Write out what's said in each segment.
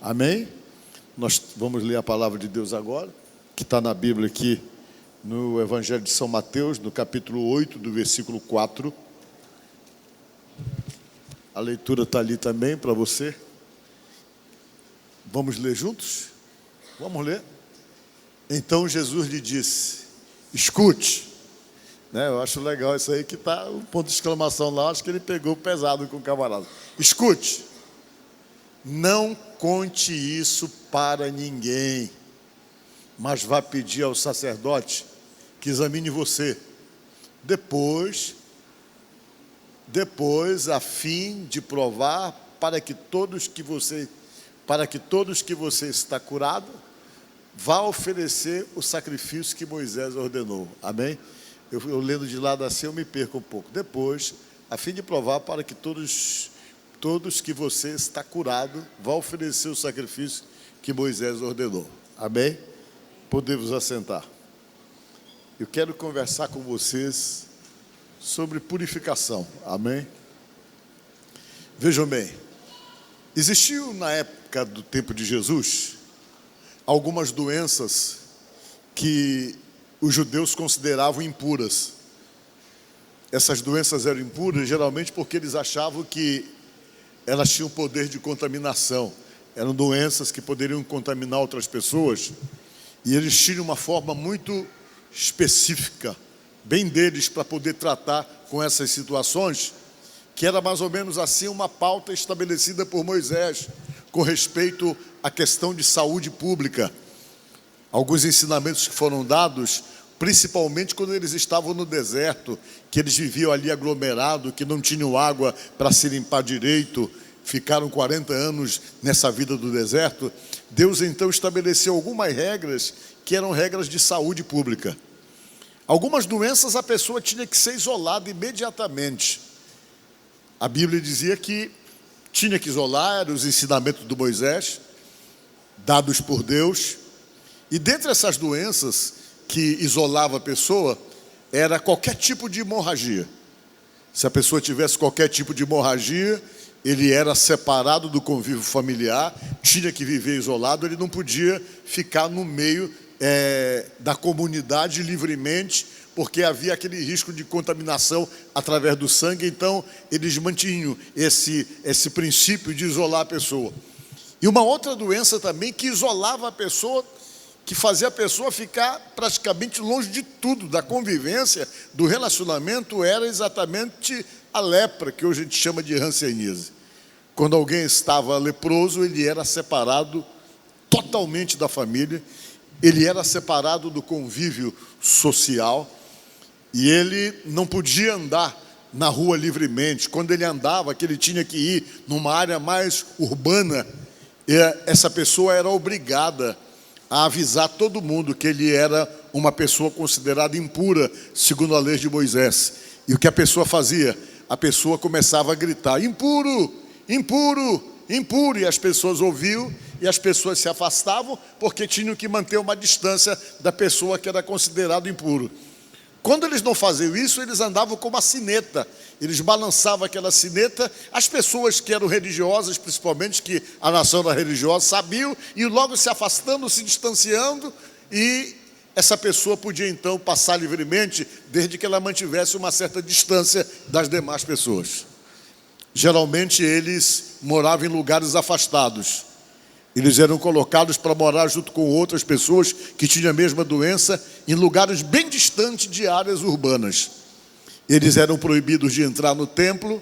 Amém? Nós vamos ler a palavra de Deus agora, que está na Bíblia aqui, no Evangelho de São Mateus, no capítulo 8, do versículo 4. A leitura está ali também para você. Vamos ler juntos? Vamos ler? Então Jesus lhe disse: escute. Eu acho legal isso aí, que está um ponto de exclamação lá. Acho que ele pegou pesado com o camarada. Escute. Não conte isso para ninguém, mas vá pedir ao sacerdote que examine você. Depois, a fim de provar para que todos que você está curado, vá oferecer o sacrifício que Moisés ordenou. Amém? Eu lendo de lado assim, eu me perco um pouco. Depois, a fim de provar para que todos que você está curado, vá oferecer o sacrifício que Moisés ordenou. Amém? Podemos assentar. Eu quero conversar com vocês sobre purificação. Amém? Vejam bem, existiu na época do tempo de Jesus algumas doenças que os judeus consideravam impuras. Essas doenças eram impuras geralmente porque eles achavam que elas tinham poder de contaminação. Eram doenças que poderiam contaminar outras pessoas, e eles tinham uma forma muito específica, bem deles, para poder tratar com essas situações, que era mais ou menos assim uma pauta estabelecida por Moisés com respeito à questão de saúde pública. Alguns ensinamentos que foram dados, principalmente quando eles estavam no deserto, que eles viviam ali aglomerados, que não tinham água para se limpar direito, ficaram 40 anos nessa vida do deserto. Deus então estabeleceu algumas regras que eram regras de saúde pública. Algumas doenças a pessoa tinha que ser isolada imediatamente. A Bíblia dizia que tinha que isolar, eram os ensinamentos do Moisés, dados por Deus. E dentre essas doenças que isolava a pessoa, era qualquer tipo de hemorragia. Se a pessoa tivesse qualquer tipo de hemorragia, ele era separado do convívio familiar, tinha que viver isolado, ele não podia ficar no meio da comunidade livremente, porque havia aquele risco de contaminação através do sangue. Então eles mantinham esse princípio de isolar a pessoa. E uma outra doença também que isolava a pessoa, que fazia a pessoa ficar praticamente longe de tudo, da convivência, do relacionamento, era exatamente a lepra, que hoje a gente chama de hanseníase. Quando alguém estava leproso, ele era separado totalmente da família, ele era separado do convívio social, e ele não podia andar na rua livremente. Quando ele andava, que ele tinha que ir numa área mais urbana, essa pessoa era obrigada a avisar todo mundo que ele era uma pessoa considerada impura, segundo a lei de Moisés. E o que a pessoa fazia? A pessoa começava a gritar: impuro, impuro, impuro. E as pessoas ouviam, e as pessoas se afastavam, porque tinham que manter uma distância da pessoa que era considerado impuro. Quando eles não faziam isso, eles andavam com uma sineta. Eles balançavam aquela sineta. As pessoas que eram religiosas, principalmente, que a nação era religiosa, sabiam, e logo se afastando, se distanciando, e essa pessoa podia então passar livremente, desde que ela mantivesse uma certa distância das demais pessoas. Geralmente eles moravam em lugares afastados. Eles eram colocados para morar junto com outras pessoas que tinham a mesma doença, em lugares bem distantes de áreas urbanas. Eles eram proibidos de entrar no templo,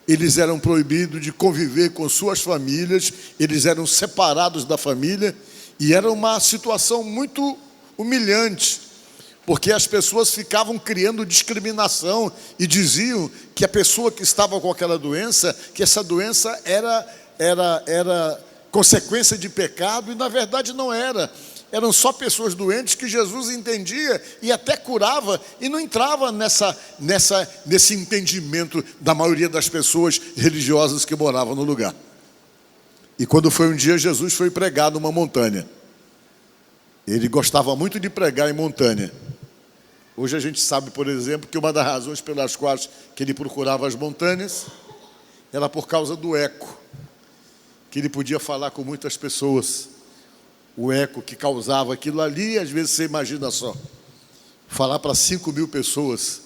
eles eram proibidos de conviver com suas famílias, eles eram separados da família, e era uma situação muito humilhante, porque as pessoas ficavam criando discriminação e diziam que a pessoa que estava com aquela doença, que essa doença era consequência de pecado, e na verdade não era. Eram só pessoas doentes que Jesus entendia e até curava, e não entrava nesse entendimento da maioria das pessoas religiosas que moravam no lugar. E quando foi um dia, Jesus foi pregar numa montanha. Ele gostava muito de pregar em montanha. Hoje a gente sabe, por exemplo, que uma das razões pelas quais que ele procurava as montanhas era por causa do eco. que ele podia falar com muitas pessoas. O eco que causava aquilo ali, às vezes você imagina só, falar para 5.000 pessoas,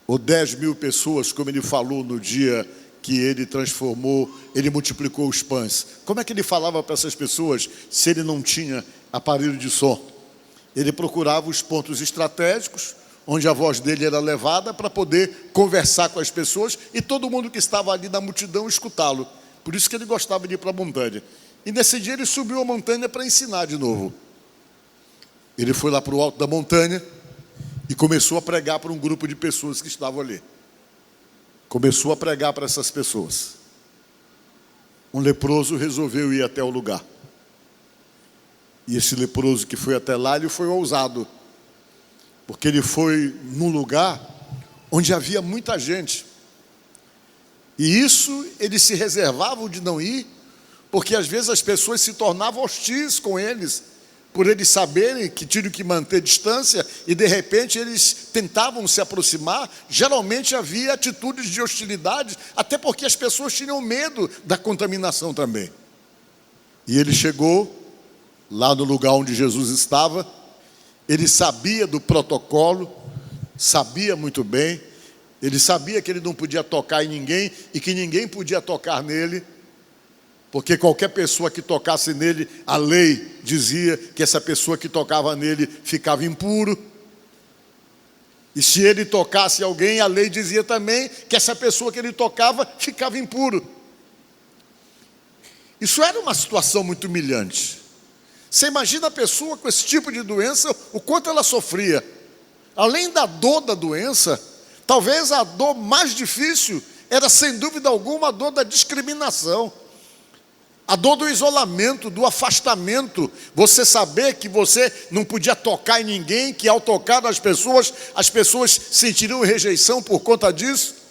ou 10.000 pessoas, como ele falou no dia que ele transformou, ele multiplicou os pães. Como é que ele falava para essas pessoas se ele não tinha aparelho de som? Ele procurava os pontos estratégicos, onde a voz dele era levada para poder conversar com as pessoas e todo mundo que estava ali na multidão escutá-lo. Por isso que ele gostava de ir para a montanha. E nesse dia ele subiu a montanha para ensinar de novo. Ele foi lá para o alto da montanha e começou a pregar para um grupo de pessoas que estavam ali. Começou a pregar para essas pessoas. Um leproso resolveu ir até o lugar. E esse leproso que foi até lá, ele foi ousado. Porque ele foi num lugar onde havia muita gente. E isso ele se reservava de não ir, porque às vezes as pessoas se tornavam hostis com eles, por eles saberem que tinham que manter distância, e de repente eles tentavam se aproximar. Geralmente havia atitudes de hostilidade, até porque as pessoas tinham medo da contaminação também. E ele chegou lá no lugar onde Jesus estava. Ele sabia do protocolo, sabia muito bem. Ele sabia que ele não podia tocar em ninguém e que ninguém podia tocar nele, porque qualquer pessoa que tocasse nele, a lei dizia que essa pessoa que tocava nele ficava impuro. E se ele tocasse alguém, a lei dizia também que essa pessoa que ele tocava ficava impuro. Isso era uma situação muito humilhante. Você imagina a pessoa com esse tipo de doença, o quanto ela sofria. Além da dor da doença, talvez a dor mais difícil era, sem dúvida alguma, a dor da discriminação. A dor do isolamento, do afastamento. Você saber que você não podia tocar em ninguém, que ao tocar nas pessoas, as pessoas sentiriam rejeição por conta disso.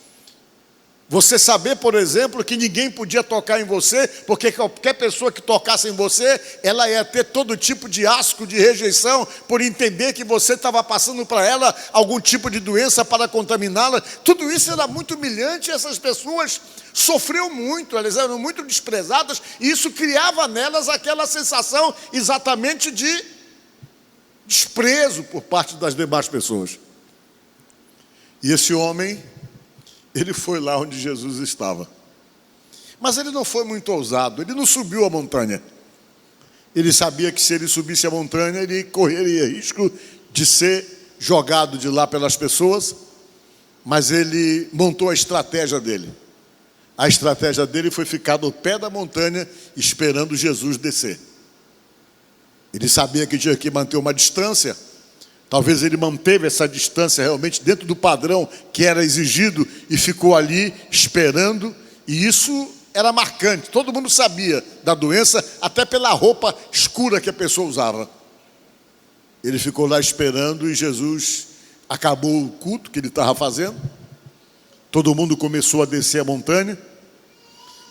Você saber, por exemplo, que ninguém podia tocar em você, porque qualquer pessoa que tocasse em você, ela ia ter todo tipo de asco, de rejeição, por entender que você estava passando para ela algum tipo de doença para contaminá-la. Tudo isso era muito humilhante, e essas pessoas sofriam muito, elas eram muito desprezadas, e isso criava nelas aquela sensação exatamente de desprezo por parte das demais pessoas. E esse homem, ele foi lá onde Jesus estava. Mas ele não foi muito ousado, ele não subiu a montanha. Ele sabia que se ele subisse a montanha, ele correria risco de ser jogado de lá pelas pessoas, mas ele montou a estratégia dele. A estratégia dele foi ficar no pé da montanha, esperando Jesus descer. Ele sabia que tinha que manter uma distância. Talvez ele manteve essa distância realmente dentro do padrão que era exigido e ficou ali esperando, e isso era marcante. Todo mundo sabia da doença, até pela roupa escura que a pessoa usava. Ele ficou lá esperando e Jesus acabou o culto que ele estava fazendo. Todo mundo começou a descer a montanha.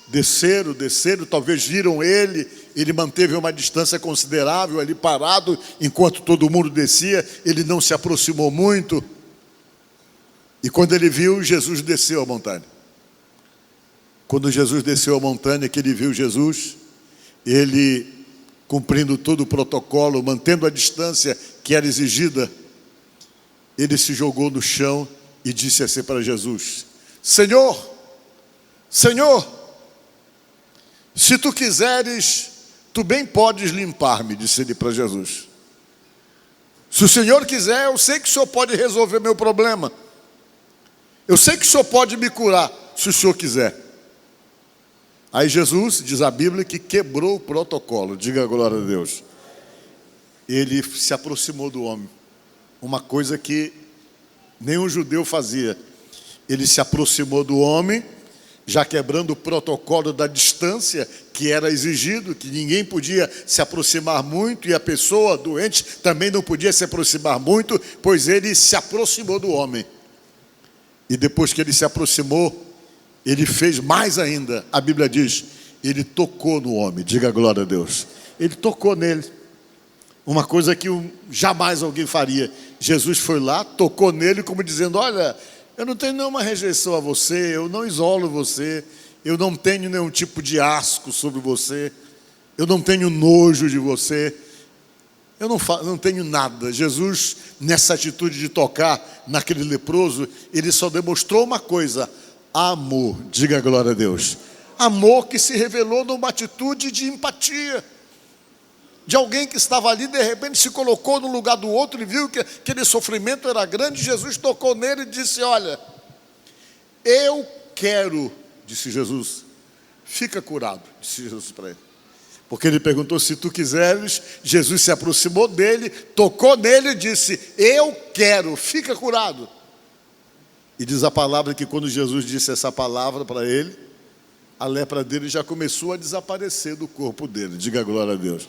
Desceram, talvez viram ele manteve uma distância considerável ali parado, enquanto todo mundo descia, ele não se aproximou muito. E quando ele viu, Jesus desceu a montanha. Quando Jesus desceu a montanha, que ele viu Jesus, ele, cumprindo todo o protocolo, mantendo a distância que era exigida, ele se jogou no chão e disse assim para Jesus: Senhor, se tu quiseres, tu bem podes limpar-me, disse ele para Jesus. Se o Senhor quiser, eu sei que o Senhor pode resolver meu problema. Eu sei que o Senhor pode me curar, se o Senhor quiser. Aí Jesus, diz a Bíblia, que quebrou o protocolo. Diga glória a Deus. Ele se aproximou do homem. Uma coisa que nenhum judeu fazia. Ele se aproximou do homem, já quebrando o protocolo da distância que era exigido, que ninguém podia se aproximar muito, e a pessoa doente também não podia se aproximar muito, pois ele se aproximou do homem. E depois que ele se aproximou, ele fez mais ainda. A Bíblia diz, ele tocou no homem. Diga glória a Deus. Ele tocou nele. Uma coisa que jamais alguém faria. Jesus foi lá, tocou nele como dizendo: olha, eu não tenho nenhuma rejeição a você, eu não isolo você, eu não tenho nenhum tipo de asco sobre você, eu não tenho nojo de você, eu não tenho nada. Jesus, nessa atitude de tocar naquele leproso, ele só demonstrou uma coisa: amor. Diga glória a Deus. Amor que se revelou numa atitude de empatia, de alguém que estava ali, de repente se colocou no lugar do outro e viu que aquele sofrimento era grande. Jesus tocou nele e disse: olha, eu quero, disse Jesus, fica curado, disse Jesus para ele. Porque ele perguntou: se tu quiseres. Jesus se aproximou dele, tocou nele e disse: eu quero, fica curado. E diz a palavra que quando Jesus disse essa palavra para ele, a lepra dele já começou a desaparecer do corpo dele. Diga glória a Deus.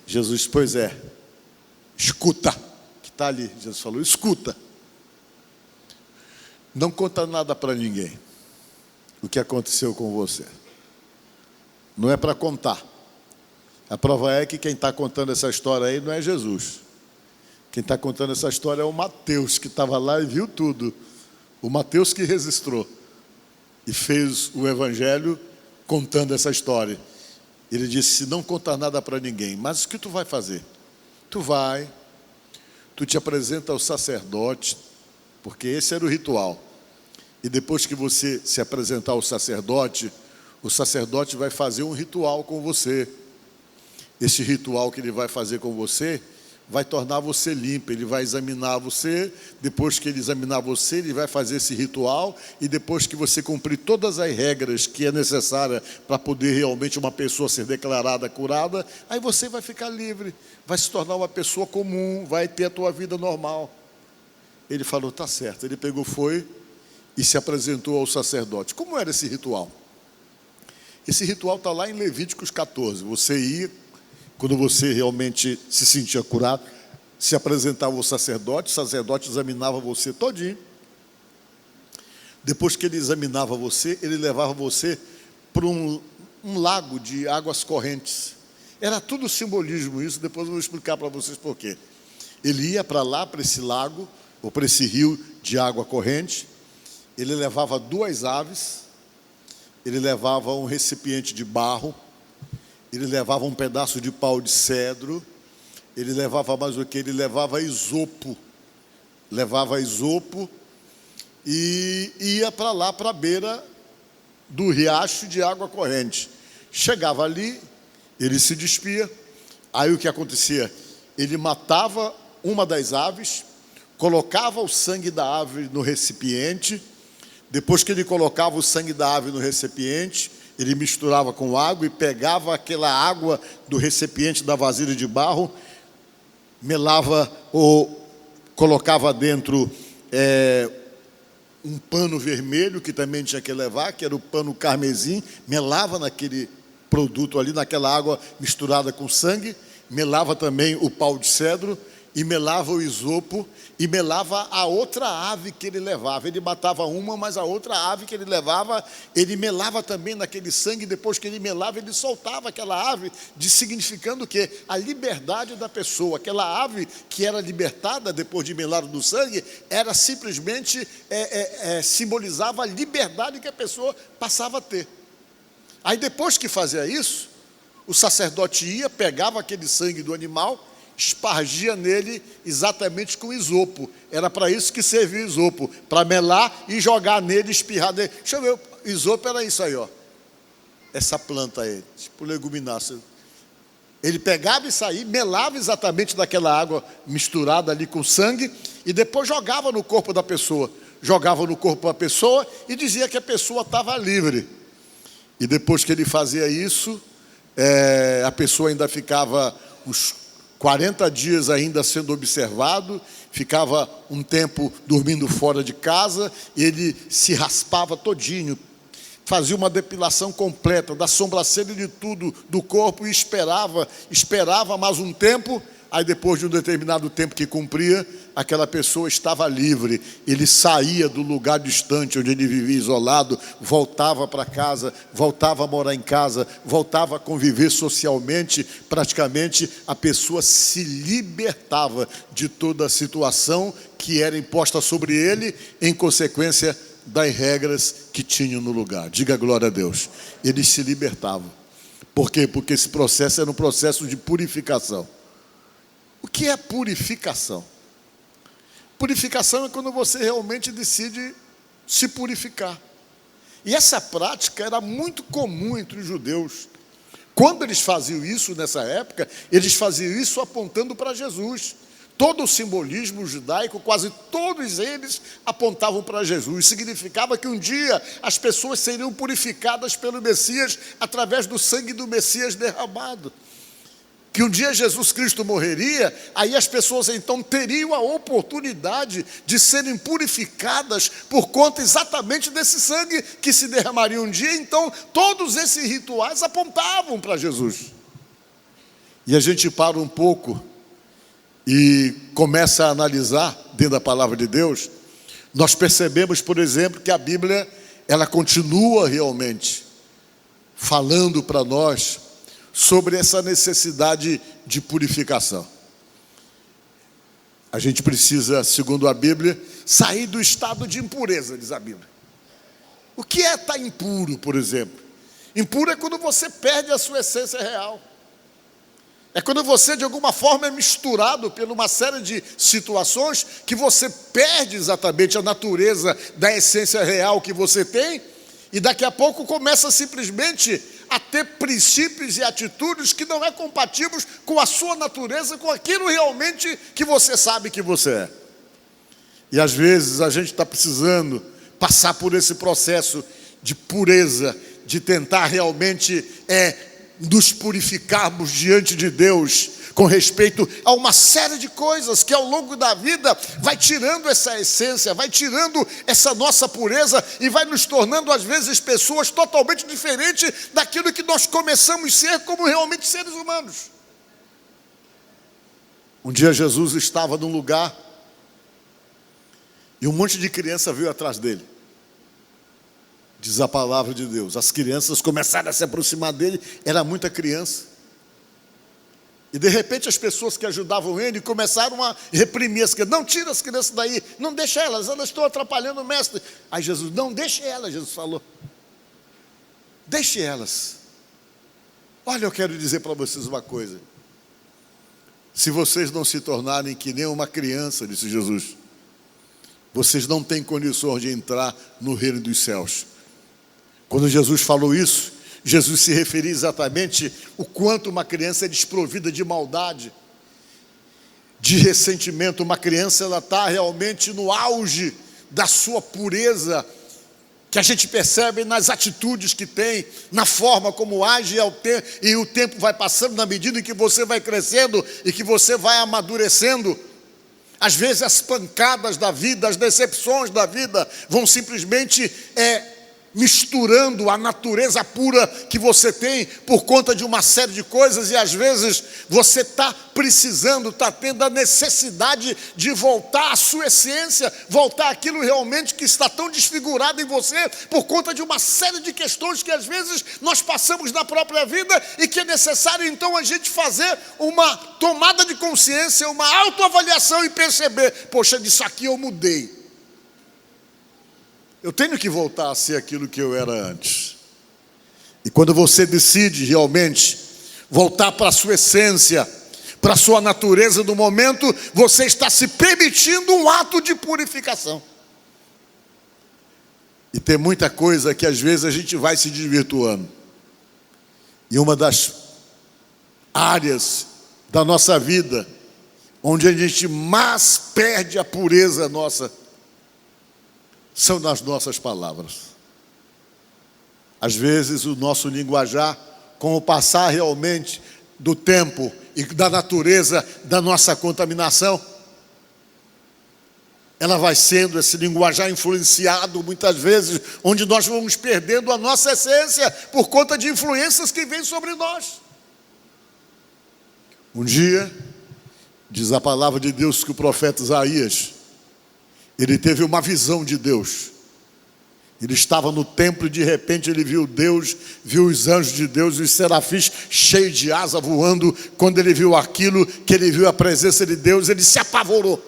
Jesus: pois é, escuta, que está ali. Jesus falou: escuta, não conta nada para ninguém o que aconteceu com você. Não é para contar. A prova é que quem está contando essa história aí não é Jesus. Quem está contando essa história é o Mateus, que estava lá e viu tudo. O Mateus que registrou e fez o evangelho contando essa história. Ele disse: se não contar nada para ninguém, mas o que tu vai fazer? Tu te apresenta ao sacerdote, porque esse era o ritual. E depois que você se apresentar ao sacerdote, o sacerdote vai fazer um ritual com você. Esse ritual que ele vai fazer com você vai tornar você limpo. Ele vai examinar você. Depois que ele examinar você, ele vai fazer esse ritual. E depois que você cumprir todas as regras que é necessária para poder realmente uma pessoa ser declarada curada, aí você vai ficar livre, vai se tornar uma pessoa comum, vai ter a tua vida normal. Ele falou: tá certo. Ele pegou, foi e se apresentou ao sacerdote. Como era esse ritual? Esse ritual está lá em Levíticos 14. Você ia, quando você realmente se sentia curado, se apresentava ao sacerdote, o sacerdote examinava você todinho. Depois que ele examinava você, ele levava você para um lago de águas correntes. Era tudo simbolismo isso, depois eu vou explicar para vocês por quê. Ele ia para lá, para esse lago, ou para esse rio de água corrente. Ele levava 2 aves, ele levava um recipiente de barro, ele levava um pedaço de pau de cedro, ele levava mais o que? Ele levava isopo. Levava isopo e ia para lá, para a beira do riacho de água corrente. Chegava ali, ele se despia. Aí o que acontecia? Ele matava uma das aves, colocava o sangue da ave no recipiente. Depois que ele colocava o sangue da ave no recipiente, ele misturava com água e pegava aquela água do recipiente da vasilha de barro, melava ou colocava dentro um pano vermelho, que também tinha que levar, que era o pano carmesim, melava naquele produto ali, naquela água misturada com sangue, melava também o pau de cedro, e melava o isopo, e melava a outra ave que ele levava. Ele matava uma, mas a outra ave que ele levava, ele melava também naquele sangue. Depois que ele melava, ele soltava aquela ave, significando o quê? A liberdade da pessoa. Aquela ave que era libertada depois de melado do sangue, era simplesmente, simbolizava a liberdade que a pessoa passava a ter. Aí depois que fazia isso, o sacerdote ia, pegava aquele sangue do animal, espargia nele exatamente com isopo. Era para isso que servia o isopo, para melar e jogar nele, espirrar nele. Deixa eu ver, isopo era isso aí, ó. Essa planta aí, tipo leguminácea. Ele pegava isso aí, melava exatamente daquela água misturada ali com sangue, e depois jogava no corpo da pessoa. Jogava no corpo da pessoa e dizia que a pessoa estava livre. E depois que ele fazia isso, a pessoa ainda ficava uns 40 dias ainda sendo observado, ficava um tempo dormindo fora de casa, e ele se raspava todinho, fazia uma depilação completa da sobrancelha e de tudo do corpo, e esperava mais um tempo. Aí depois de um determinado tempo que cumpria, aquela pessoa estava livre. Ele saía do lugar distante onde ele vivia isolado, voltava para casa, voltava a morar em casa, voltava a conviver socialmente. Praticamente a pessoa se libertava de toda a situação que era imposta sobre ele em consequência das regras que tinham no lugar. Diga glória a Deus. Eles se libertavam. Por quê? Porque esse processo era um processo de purificação. O que é purificação? Purificação é quando você realmente decide se purificar. E essa prática era muito comum entre os judeus. Quando eles faziam isso nessa época, eles faziam isso apontando para Jesus. Todo o simbolismo judaico, quase todos eles apontavam para Jesus. Significava que um dia as pessoas seriam purificadas pelo Messias através do sangue do Messias derramado. Que um dia Jesus Cristo morreria, aí as pessoas então teriam a oportunidade de serem purificadas por conta exatamente desse sangue que se derramaria um dia. Então, todos esses rituais apontavam para Jesus. E a gente para um pouco e começa a analisar dentro da palavra de Deus. Nós percebemos, por exemplo, que a Bíblia, ela continua realmente falando para nós sobre essa necessidade de purificação. A gente precisa, segundo a Bíblia, sair do estado de impureza, diz a Bíblia. O que é estar impuro, por exemplo? Impuro é quando você perde a sua essência real. É quando você, de alguma forma, é misturado por uma série de situações que você perde exatamente a natureza da essência real que você tem, e daqui a pouco começa simplesmente a ter princípios e atitudes que não é compatíveis com a sua natureza, com aquilo realmente que você sabe que você é. E às vezes a gente está precisando passar por esse processo de pureza, de tentar realmente nos purificarmos diante de Deus, com respeito a uma série de coisas que ao longo da vida vai tirando essa essência, vai tirando essa nossa pureza e vai nos tornando às vezes pessoas totalmente diferentes daquilo que nós começamos a ser como realmente seres humanos. Um dia Jesus estava num lugar e um monte de criança veio atrás dele. Diz a palavra de Deus. As crianças começaram a se aproximar dele, era muita criança. E de repente as pessoas que ajudavam ele começaram a reprimir as crianças. Não, tira as crianças daí, não deixa elas estão atrapalhando o mestre. Aí Jesus, não, deixe elas, Jesus falou. Deixe elas. Olha, eu quero dizer para vocês uma coisa. Se vocês não se tornarem que nem uma criança, disse Jesus, vocês não têm condições de entrar no reino dos céus. Quando Jesus falou isso, Jesus se referia exatamente o quanto uma criança é desprovida de maldade, de ressentimento. Uma criança, ela está realmente no auge da sua pureza, que a gente percebe nas atitudes que tem, na forma como age, e o tempo vai passando na medida em que você vai crescendo e que você vai amadurecendo. Às vezes as pancadas da vida, as decepções da vida vão simplesmente misturando a natureza pura que você tem por conta de uma série de coisas, e às vezes você está precisando, está tendo a necessidade de voltar à sua essência, voltar àquilo realmente que está tão desfigurado em você por conta de uma série de questões que às vezes nós passamos na própria vida e que é necessário então a gente fazer uma tomada de consciência, uma autoavaliação e perceber, poxa, disso aqui eu mudei. Eu tenho que voltar a ser aquilo que eu era antes. E quando você decide realmente voltar para a sua essência, para a sua natureza do momento, você está se permitindo um ato de purificação. E tem muita coisa que às vezes a gente vai se desvirtuando. E uma das áreas da nossa vida, onde a gente mais perde a pureza nossa, são nas nossas palavras. Às vezes o nosso linguajar, com o passar realmente do tempo e da natureza da nossa contaminação, ela vai sendo esse linguajar influenciado muitas vezes, onde nós vamos perdendo a nossa essência por conta de influências que vêm sobre nós. Um dia, diz a palavra de Deus que o profeta Isaías, ele teve uma visão de Deus. Ele estava no templo e de repente ele viu Deus, viu os anjos de Deus, os serafins cheios de asa voando. Quando ele viu aquilo, que ele viu a presença de Deus, ele se apavorou.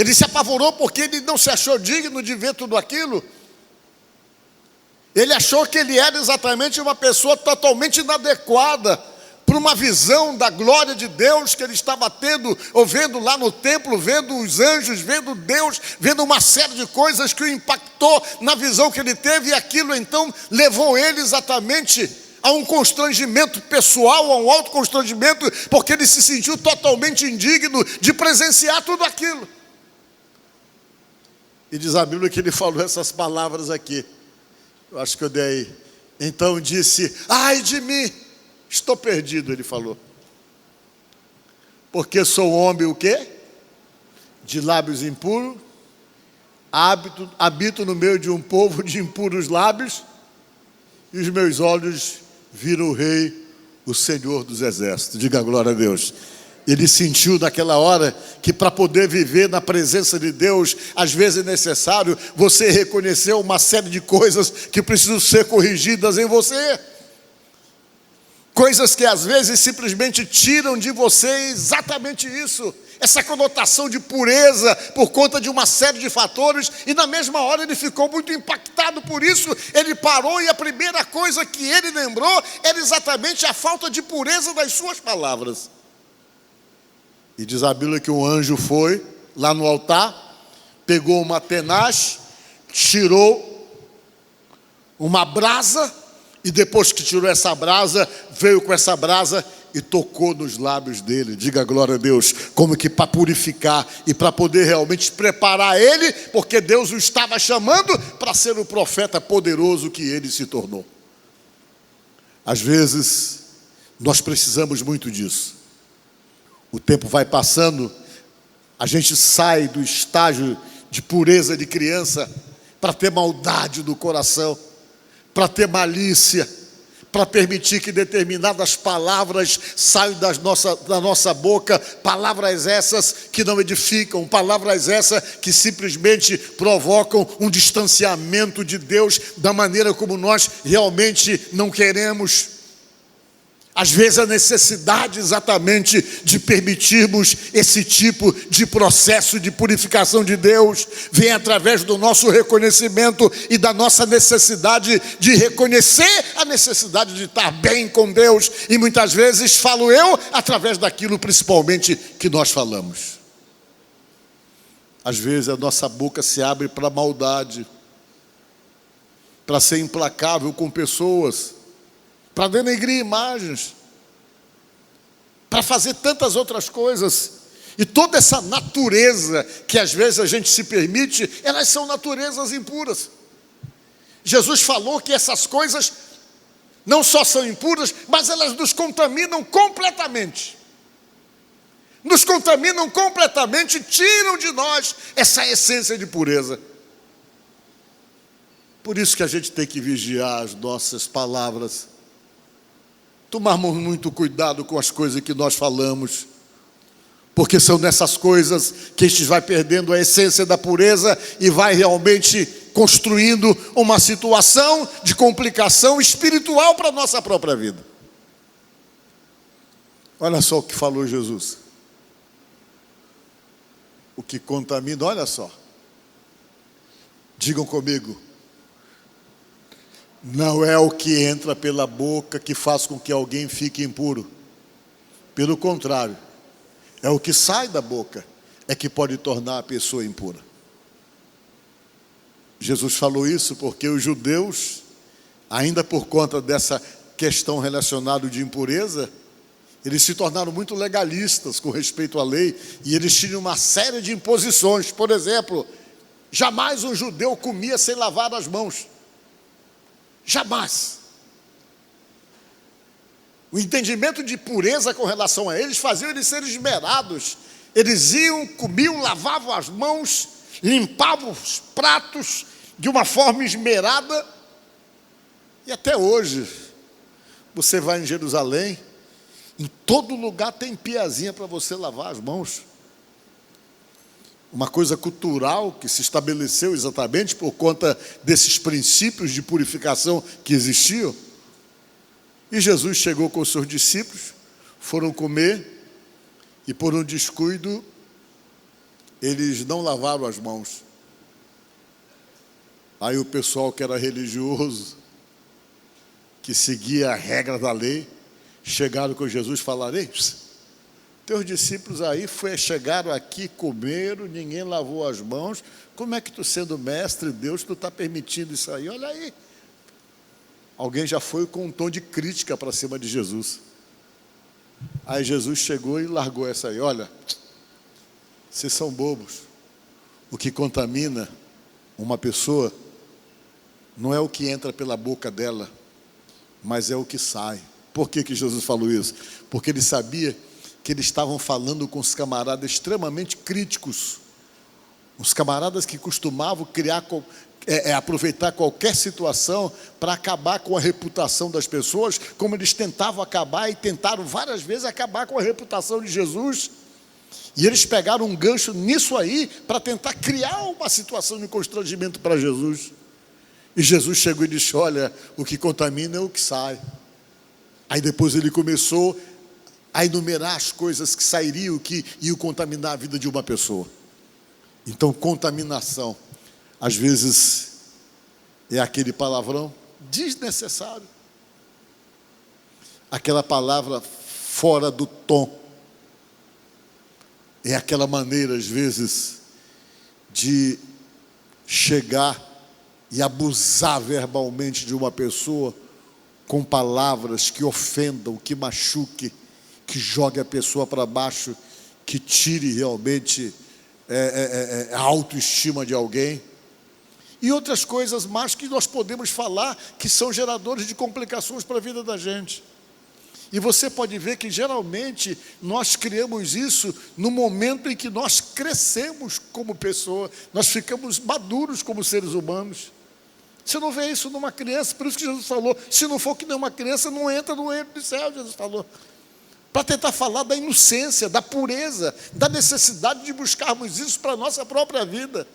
Ele se apavorou porque ele não se achou digno de ver tudo aquilo. Ele achou que ele era exatamente uma pessoa totalmente inadequada para uma visão da glória de Deus que ele estava tendo, ou vendo lá no templo, vendo os anjos, vendo Deus, vendo uma série de coisas que o impactou na visão que ele teve, e aquilo então levou ele exatamente a um constrangimento pessoal, a um autoconstrangimento, porque ele se sentiu totalmente indigno de presenciar tudo aquilo. E diz a Bíblia que ele falou essas palavras aqui. Eu acho que eu dei. Então disse: ai de mim, estou perdido, ele falou. Porque sou homem o quê? De lábios impuros, habito no meio de um povo de impuros lábios, e os meus olhos viram o Rei, o Senhor dos Exércitos. Diga glória a Deus. Ele sentiu naquela hora que para poder viver na presença de Deus, às vezes é necessário você reconhecer uma série de coisas que precisam ser corrigidas em você. Coisas que às vezes simplesmente tiram de você exatamente isso, essa conotação de pureza por conta de uma série de fatores, e na mesma hora ele ficou muito impactado por isso. Ele parou e a primeira coisa que ele lembrou era exatamente a falta de pureza das suas palavras. E diz a Bíblia que um anjo foi lá no altar, pegou uma tenaz, tirou uma brasa, e depois que tirou essa brasa, veio com essa brasa e tocou nos lábios dele. Diga glória a Deus. Como que para purificar e para poder realmente preparar ele, porque Deus o estava chamando para ser o profeta poderoso que ele se tornou. Às vezes nós precisamos muito disso. O tempo vai passando, a gente sai do estágio de pureza de criança para ter maldade no coração, para ter malícia, para permitir que determinadas palavras saiam da nossa boca, palavras essas que não edificam, palavras essas que simplesmente provocam um distanciamento de Deus da maneira como nós realmente não queremos. Às vezes a necessidade exatamente de permitirmos esse tipo de processo de purificação de Deus vem através do nosso reconhecimento e da nossa necessidade de reconhecer a necessidade de estar bem com Deus. E muitas vezes falo eu através daquilo principalmente que nós falamos. Às vezes a nossa boca se abre para a maldade, para ser implacável com pessoas, para denegrir imagens, para fazer tantas outras coisas. E toda essa natureza que às vezes a gente se permite, elas são naturezas impuras. Jesus falou que essas coisas não só são impuras, mas elas nos contaminam completamente. Nos contaminam completamente, tiram de nós essa essência de pureza. Por isso que a gente tem que vigiar as nossas palavras, tomarmos muito cuidado com as coisas que nós falamos, porque são nessas coisas que a gente vai perdendo a essência da pureza e vai realmente construindo uma situação de complicação espiritual para a nossa própria vida. Olha só o que falou Jesus. O que contamina, olha só. Digam comigo. Não é o que entra pela boca que faz com que alguém fique impuro. Pelo contrário, é o que sai da boca é que pode tornar a pessoa impura. Jesus falou isso porque os judeus, ainda por conta dessa questão relacionada de impureza, eles se tornaram muito legalistas com respeito à lei, e eles tinham uma série de imposições. Por exemplo, jamais um judeu comia sem lavar as mãos. Jamais. O entendimento de pureza com relação a eles fazia eles serem esmerados. Eles iam, comiam, lavavam as mãos, limpavam os pratos de uma forma esmerada. E até hoje, você vai em Jerusalém, em todo lugar tem piazinha para você lavar as mãos. Uma coisa cultural que se estabeleceu exatamente por conta desses princípios de purificação que existiam. E Jesus chegou com os seus discípulos, foram comer, e por um descuido, eles não lavaram as mãos. Aí o pessoal que era religioso, que seguia a regra da lei, chegaram com Jesus e falaram: ei, teus discípulos aí chegaram aqui, comeram, ninguém lavou as mãos. Como é que tu, sendo mestre de Deus, tu está permitindo isso aí? Olha aí. Alguém já foi com um tom de crítica para cima de Jesus. Aí Jesus chegou e largou essa aí. Olha, vocês são bobos. O que contamina uma pessoa não é o que entra pela boca dela, mas é o que sai. Por que Jesus falou isso? Porque ele sabia que eles estavam falando com os camaradas extremamente críticos. Os camaradas que costumavam aproveitar qualquer situação para acabar com a reputação das pessoas, como eles tentavam acabar e tentaram várias vezes acabar com a reputação de Jesus. E eles pegaram um gancho nisso aí para tentar criar uma situação de constrangimento para Jesus. E Jesus chegou e disse: olha, o que contamina é o que sai. Aí depois ele começou a enumerar as coisas que sairiam, que iam contaminar a vida de uma pessoa. Então, contaminação, às vezes, é aquele palavrão desnecessário, aquela palavra fora do tom, é aquela maneira, às vezes, de chegar e abusar verbalmente de uma pessoa com palavras que ofendam, que machuquem, que jogue a pessoa para baixo, que tire realmente a autoestima de alguém. E outras coisas mais que nós podemos falar que são geradores de complicações para a vida da gente. E você pode ver que geralmente nós criamos isso no momento em que nós crescemos como pessoa, nós ficamos maduros como seres humanos. Você não vê isso numa criança, por isso que Jesus falou: se não for que nem uma criança, não entra no reino do céu. Jesus falou, para tentar falar da inocência, da pureza, da necessidade de buscarmos isso para a nossa própria vida,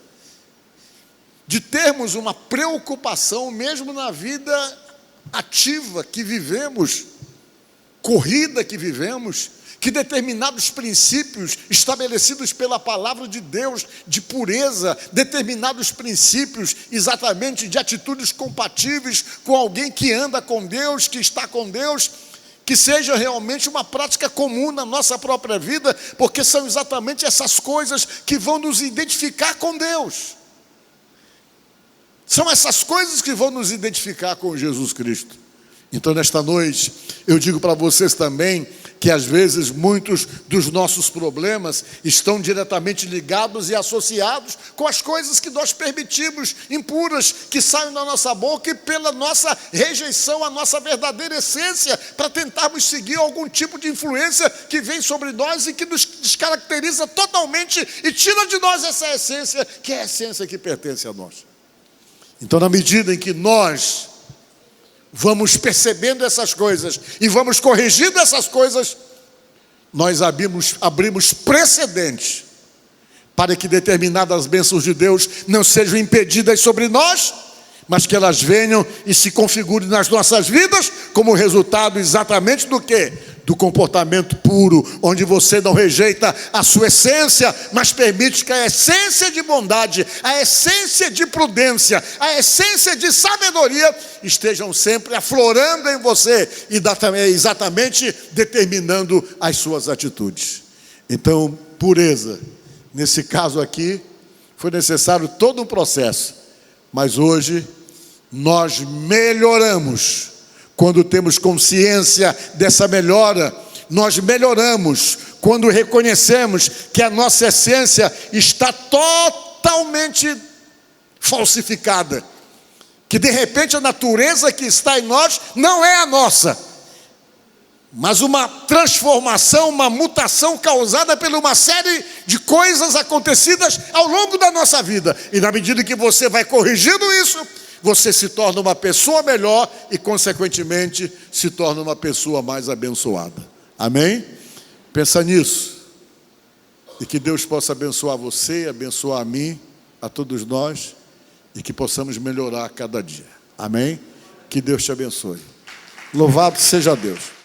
de termos uma preocupação, mesmo na vida ativa que vivemos, corrida que vivemos, que determinados princípios estabelecidos pela palavra de Deus, de pureza, determinados princípios exatamente de atitudes compatíveis com alguém que anda com Deus, que está com Deus, que seja realmente uma prática comum na nossa própria vida, porque são exatamente essas coisas que vão nos identificar com Deus. São essas coisas que vão nos identificar com Jesus Cristo. Então, nesta noite, eu digo para vocês também que às vezes muitos dos nossos problemas estão diretamente ligados e associados com as coisas que nós permitimos impuras, que saem da nossa boca, e pela nossa rejeição à nossa verdadeira essência, para tentarmos seguir algum tipo de influência que vem sobre nós e que nos descaracteriza totalmente e tira de nós essa essência, que é a essência que pertence a nós. Então, na medida em que nós vamos percebendo essas coisas e vamos corrigindo essas coisas, nós abrimos precedente para que determinadas bênçãos de Deus não sejam impedidas sobre nós, mas que elas venham e se configurem nas nossas vidas como resultado exatamente do quê? Do comportamento puro, onde você não rejeita a sua essência, mas permite que a essência de bondade, a essência de prudência, a essência de sabedoria estejam sempre aflorando em você e exatamente determinando as suas atitudes. Então, pureza, nesse caso aqui, foi necessário todo um processo, mas hoje nós melhoramos. Quando temos consciência dessa melhora, nós melhoramos quando reconhecemos que a nossa essência está totalmente falsificada, que de repente a natureza que está em nós não é a nossa, mas uma transformação, uma mutação causada por uma série de coisas acontecidas ao longo da nossa vida. E na medida que você vai corrigindo isso, você se torna uma pessoa melhor e, consequentemente, se torna uma pessoa mais abençoada. Amém? Pensa nisso. E que Deus possa abençoar você, abençoar a mim, a todos nós, e que possamos melhorar a cada dia. Amém? Que Deus te abençoe. Louvado seja Deus.